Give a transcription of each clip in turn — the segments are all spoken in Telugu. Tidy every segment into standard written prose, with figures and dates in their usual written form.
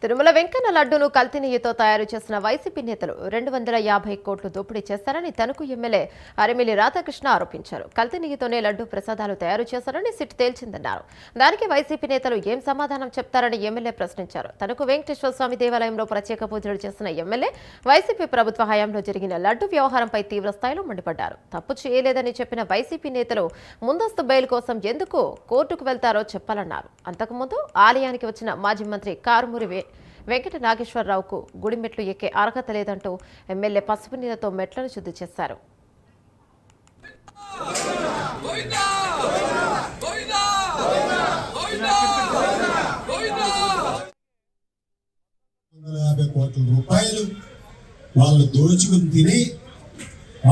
తిరుమల వెంకన్న లడ్డూను కల్తీ నెయ్యితో తయారు చేసిన వైసీపీ నేతలు 250 కోట్లు దోపిడీ చేశారని తణుకు ఎమ్మెల్యే అరిమిలి రాధాకృష్ణ ఆరోపించారు. కల్తీ నెయ్యితోనే లడ్డూ ప్రసాదాలు తయారు చేశారని సిట్ తేల్చిందన్నారు. దానికి వైసీపీ నేతలు ఏం సమాధానం చెప్తారని ఎమ్మెల్యే ప్రశ్నించారు. తణుకు వెంకటేశ్వర స్వామి దేవాలయంలో ప్రత్యేక పూజలు చేసిన ఎమ్మెల్యే వైసీపీ ప్రభుత్వ హయాంలో జరిగిన లడ్డూ వ్యవహారంపై తీవ్ర స్థాయిలో మండిపడ్డారు. తప్పు చేయలేదని చెప్పిన వైసీపీ నేతలు ముందస్తు బెయిల్ కోసం ఎందుకు కోర్టుకు వెళ్తారో చెప్పాలన్నారు. అంతకుముందు ఆలయానికి వచ్చిన మాజీ మంత్రి కారుమూరి వెంకట నాగేశ్వరరావుకు గుడి మెట్లు ఎక్కే అర్హత లేదంటూ ఎమ్మెల్యే పసుపు నీళ్లతో మెట్లను శుద్ధి చేశారు. రూపాయలు వాళ్ళు దోచుకుని తిని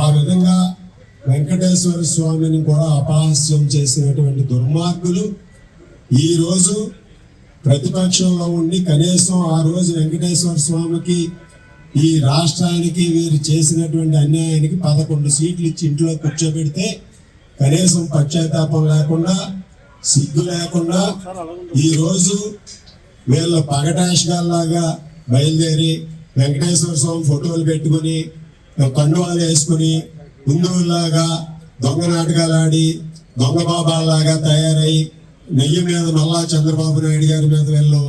ఆ విధంగా వెంకటేశ్వర స్వామిని కూడా అపహాస్యం చేసినటువంటి దుర్మార్గులు ఈరోజు ప్రతిపక్షంలో ఉండి కనీసం ఆ రోజు వెంకటేశ్వర స్వామికి ఈ రాష్ట్రానికి వీరు చేసినటువంటి అన్యాయానికి 11 సీట్లు ఇచ్చి ఇంట్లో కూర్చోబెడితే కనీసం పశ్చాత్తాపం లేకుండా సిగ్గు లేకుండా ఈరోజు వీళ్ళ పగటాషగాల్లాగా బయలుదేరి వెంకటేశ్వర స్వామి ఫోటోలు పెట్టుకుని కండువాలు వేసుకుని హిందువుల్లాగా దొంగ నాటకాలు ఆడి దొంగ బాబాల్లాగా తయారై నెయ్యి మీద మళ్ళా చంద్రబాబు నాయుడు గారి మీద వీళ్ళు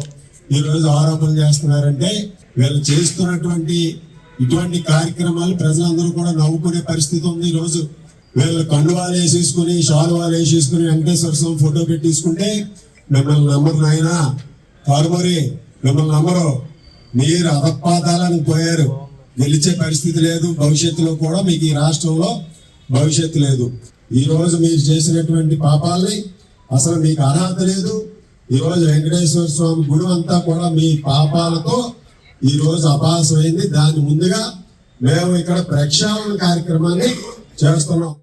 ఈరోజు ఆరోపణలు చేస్తున్నారంటే వీళ్ళు చేస్తున్నటువంటి ఇటువంటి కార్యక్రమాలు ప్రజలందరూ కూడా నవ్వుకునే పరిస్థితి ఉంది. ఈరోజు వీళ్ళు కండువాలు వేసేసుకుని షాలువాలు వేసేసుకుని వెంకటేశ్వర స్వామి ఫోటో పెట్టించుకుంటే మిమ్మల్ని నమ్మరు నాయన కారుమరి, మిమ్మల్ని నమ్మరు. మీరు అధపాతాలను పోయారు, గెలిచే పరిస్థితి లేదు. భవిష్యత్తులో కూడా మీకు ఈ రాష్ట్రంలో భవిష్యత్తు లేదు. ఈ రోజు మీరు చేసినటువంటి పాపాలని అసలు మీకు అర్హత లేదు. ఈరోజు వెంకటేశ్వర స్వామి గుడి అంతా కూడా మీ పాపాలతో ఈరోజు అపహాస్యమైంది. దాని ముందుగా మేము ఇక్కడ ప్రక్షాళన కార్యక్రమాన్ని చేస్తున్నాం.